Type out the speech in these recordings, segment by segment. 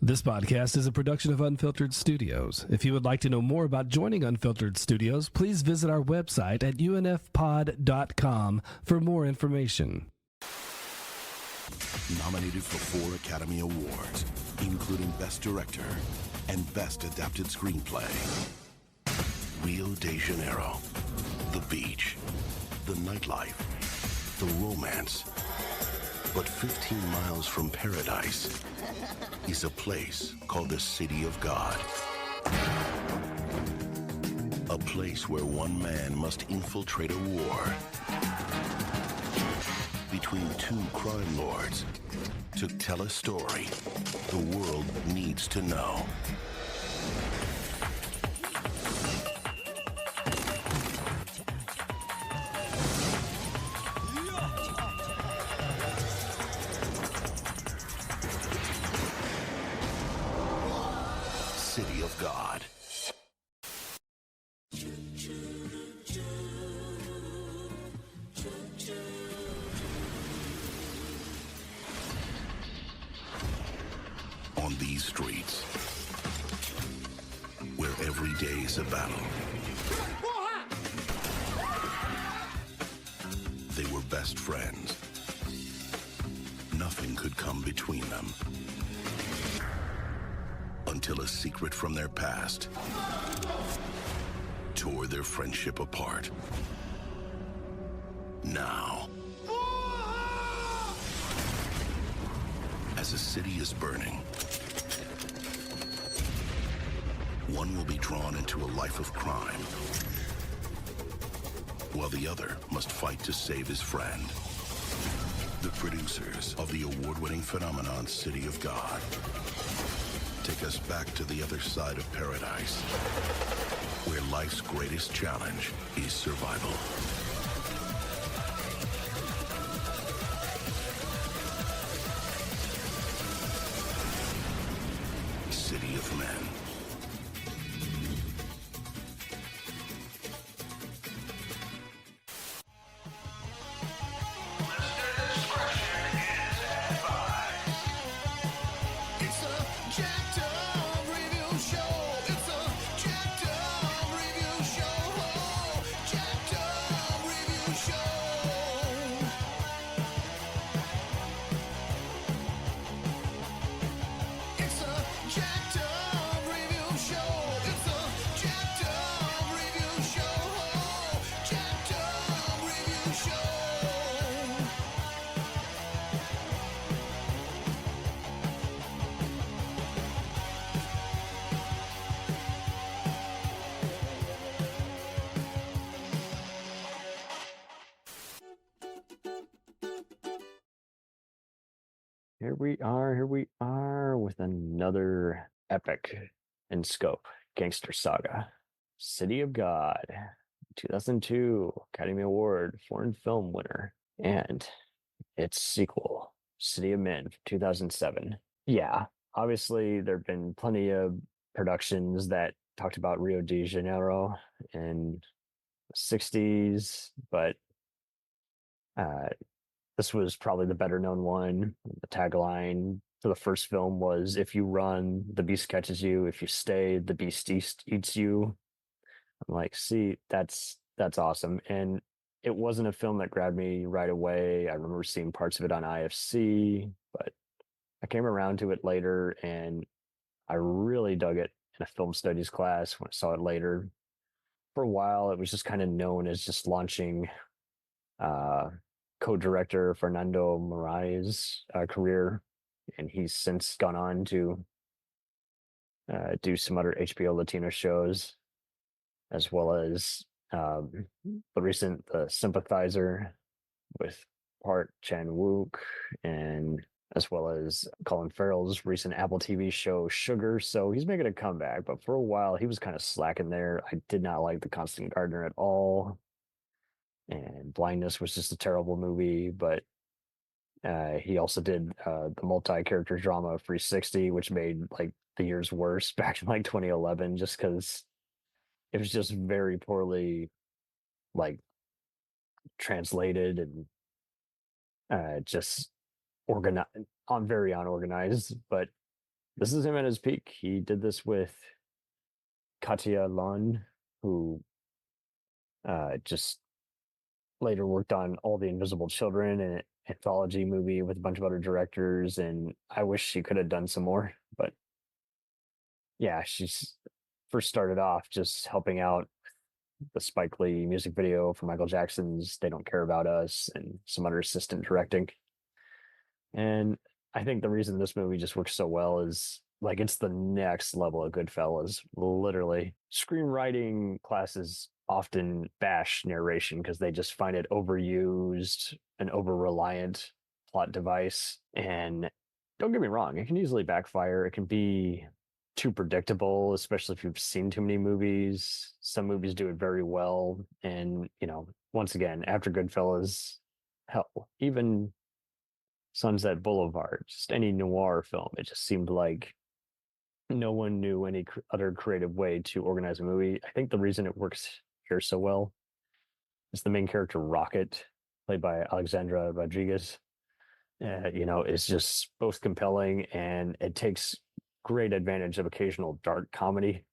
This podcast is a production of Unfiltered Studios. If you would like to know more about joining Unfiltered Studios, please visit our website at unfpod.com for more information. Nominated for 4 Academy Awards, including Best Director and Best Adapted Screenplay. Rio de Janeiro, the beach, the nightlife, the romance. But 15 miles from paradise is a place called the City of God. A place where one man must infiltrate a war between 2 crime lords to tell a story the world needs to know. City of God. On these streets, where every day is a battle, they were best friends. Nothing could come between them. Until a secret from their past tore their friendship apart. Now, as a city is burning, one will be drawn into a life of crime, while the other must fight to save his friend. The producers of the award-winning phenomenon City of God take us back to the other side of paradise, where life's greatest challenge is survival. City of Men. Here we are with another epic in scope gangster saga. City of God, 2002 Academy Award Foreign Film winner, and its sequel, City of Men, 2007. Yeah, obviously there have been plenty of productions that talked about Rio de Janeiro in the 60s, but this was probably the better known one. The tagline for the first film was, "If you run, the beast catches you. If you stay, the beast eats you." I'm like, see, that's awesome. And it wasn't a film that grabbed me right away. I remember seeing parts of it on IFC, but I came around to it later and I really dug it in a film studies class when I saw it later. For a while, it was just kind of known as just launching co-director Fernando Moraes' career, and he's since gone on to do some other HBO Latino shows, as well as the recent The Sympathizer with Park Chan-wook, and as well as Colin Farrell's recent Apple TV show Sugar. So he's making a comeback, but for a while he was kind of slacking there. I did not like The Constant Gardener at all, and Blindness was just a terrible movie. But he also did the multi-character drama 360, which made like the years worse back in like 2011, just because it was just very poorly like translated and just organized, very unorganized. But this is him at his peak. He did this with Katya Lon, who just later worked on All the Invisible Children, an anthology movie with a bunch of other directors, and I wish she could have done some more. But yeah, she's first started off just helping out the Spike Lee music video for Michael Jackson's They Don't Care About Us and some other assistant directing. And I think the reason this movie just works so well is like it's the next level of Goodfellas, literally. Screenwriting classes often bash narration because they just find it overused, an over reliant plot device. And don't get me wrong, it can easily backfire. It can be too predictable, especially if you've seen too many movies. Some movies do it very well. And, once again, after Goodfellas, hell, even Sunset Boulevard, just any noir film, it just seemed like no one knew any other creative way to organize a movie. I think the reason it works here so well is the main character, Rocket, played by Alexandra Rodriguez. Is just both compelling and it takes great advantage of occasional dark comedy.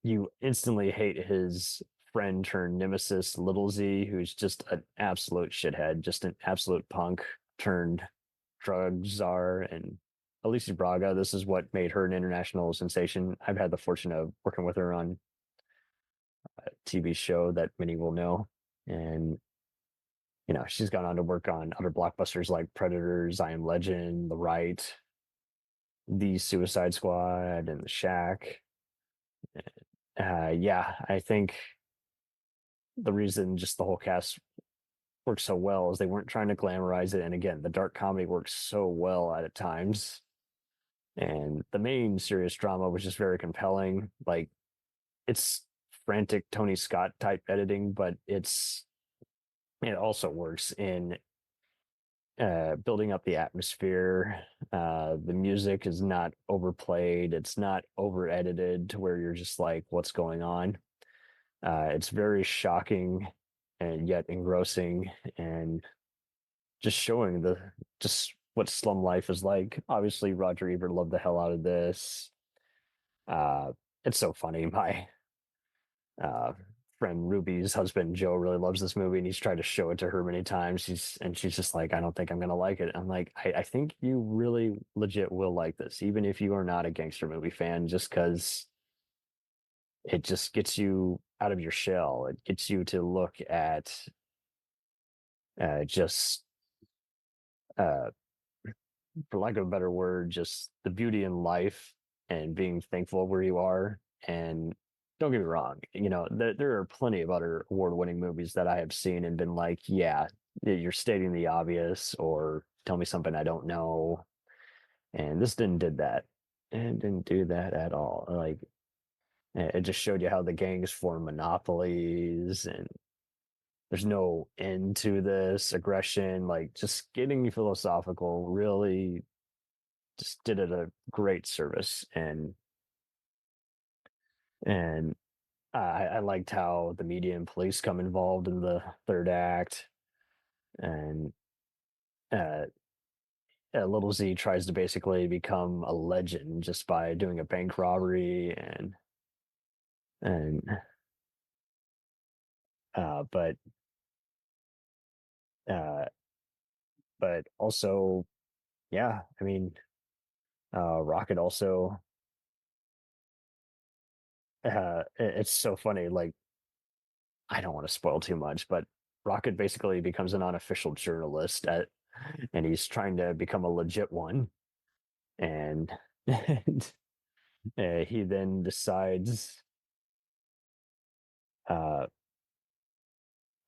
You instantly hate his friend turned nemesis, Little Z, who's just an absolute shithead, just an absolute punk turned drug czar. And Alicia Braga, this is what made her an international sensation. I've had the fortune of working with her on a TV show that many will know. And she's gone on to work on other blockbusters like Predators, I Am Legend, The Right, The Suicide Squad, and The Shack. I think the reason just the whole cast works so well is they weren't trying to glamorize it. And again, the dark comedy works so well at times. And the main serious drama was just very compelling. Like, it's frantic Tony Scott type editing, but it also works in building up the atmosphere. The music is not overplayed. It's not over edited to where you're just like, what's going on? It's very shocking and yet engrossing and just showing just what slum life is like. Obviously, Roger Ebert loved the hell out of this. It's so funny. My friend Ruby's husband Joe really loves this movie and he's tried to show it to her many times. She's just like, I don't think I'm gonna like it. I'm like, I think you really legit will like this, even if you are not a gangster movie fan, just because it just gets you out of your shell. It gets you to look at just for lack of a better word, just the beauty in life and being thankful where you are. And don't get me wrong, there are plenty of other award-winning movies that I have seen and been like, yeah, you're stating the obvious, or tell me something I don't know. And this didn't do that at all. Like, it just showed you how the gangs form monopolies and there's no end to this aggression. Like, just getting philosophical really just did it a great service. And I liked how the media and police come involved in the third act. And uh, Little Z tries to basically become a legend just by doing a bank robbery and but also, yeah, I mean, Rocket also, it's so funny. Like, I don't want to spoil too much, but Rocket basically becomes an unofficial journalist and he's trying to become a legit one. And, and he then decides, uh,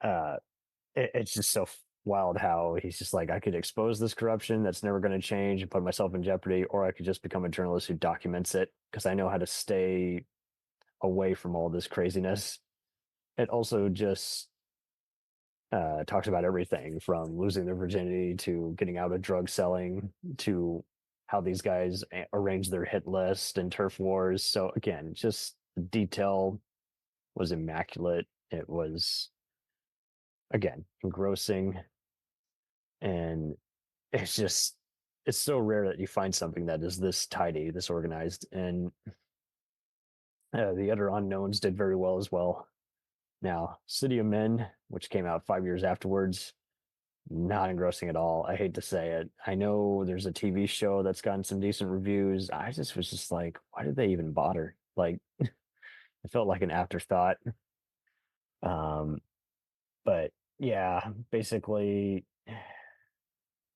uh, it's just so wild how he's just like, I could expose this corruption that's never going to change and put myself in jeopardy, or I could just become a journalist who documents it because I know how to stay away from all this craziness. It also just talks about everything from losing their virginity to getting out of drug selling to how these guys arrange their hit list and turf wars. So again, just the detail was immaculate. It was, again, engrossing, and it's just it's so rare that you find something that is this tidy, this organized, and the Other Unknowns did very well as well. Now, City of Men, which came out 5 years afterwards, not engrossing at all. I hate to say it. I know there's a TV show that's gotten some decent reviews. I just was just like, why did they even bother? Like, it felt like an afterthought. But yeah, basically,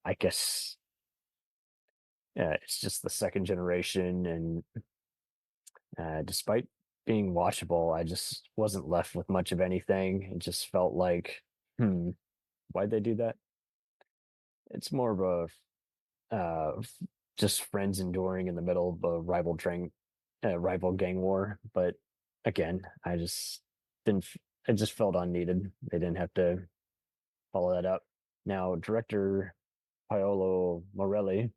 I guess it's just the second generation, and despite being watchable, I just wasn't left with much of anything. It just felt like, why'd they do that? It's more of a just friends enduring in the middle of a rival gang war. But again, I just didn't. It just felt unneeded. They didn't have to follow that up. Now, director Paolo Morelli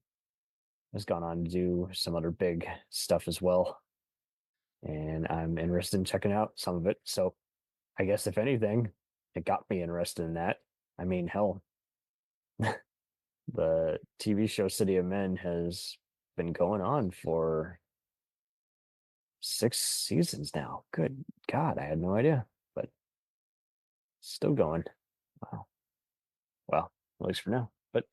has gone on to do some other big stuff as well, and I'm interested in checking out some of it. So I guess if anything, it got me interested in that. I mean, hell, the TV show City of Men has been going on for 6 seasons now. Good God, I had no idea, but still going. Wow. Well, at least for now. But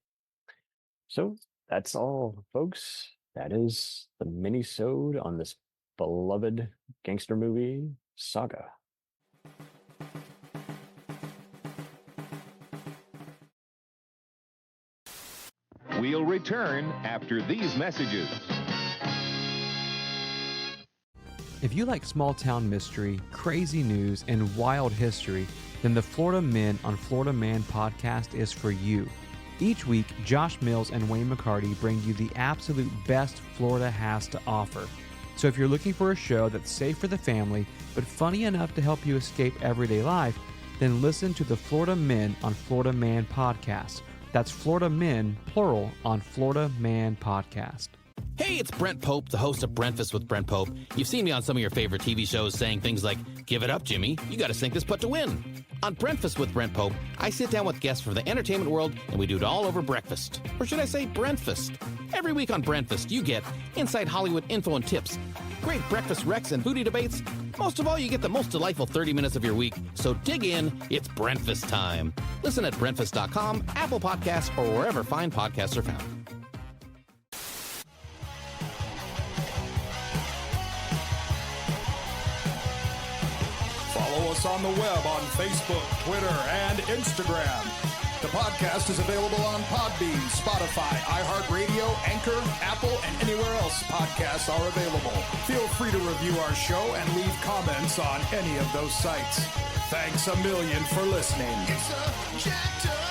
so that's all, folks. That is the mini-sode on this beloved gangster movie saga. We'll return after these messages. If you like small town mystery, crazy news, and wild history, then the Florida Men on Florida Man podcast is for you. Each week, Josh Mills and Wayne McCarty bring you the absolute best Florida has to offer. So if you're looking for a show that's safe for the family, but funny enough to help you escape everyday life, then listen to the Florida Men on Florida Man podcast. That's Florida Men, plural, on Florida Man podcast. Hey, it's Brent Pope, the host of Breakfast with Brent Pope. You've seen me on some of your favorite TV shows saying things like, "Give it up, Jimmy. You got to sink this putt to win." On Breakfast with Brent Pope, I sit down with guests from the entertainment world, and we do it all over breakfast. Or should I say Brentfast? Every week on Brentfast, you get inside Hollywood info and tips, great breakfast recs and booty debates. Most of all, you get the most delightful 30 minutes of your week. So dig in. It's Brentfast time. Listen at Brentfast.com, Apple Podcasts, or wherever fine podcasts are found. Follow us on the web on Facebook, Twitter, and Instagram. The podcast is available on Podbean, Spotify, iHeartRadio, Anchor, Apple, and anywhere else podcasts are available. Feel free to review our show and leave comments on any of those sites. Thanks a million for listening. It's a jacked up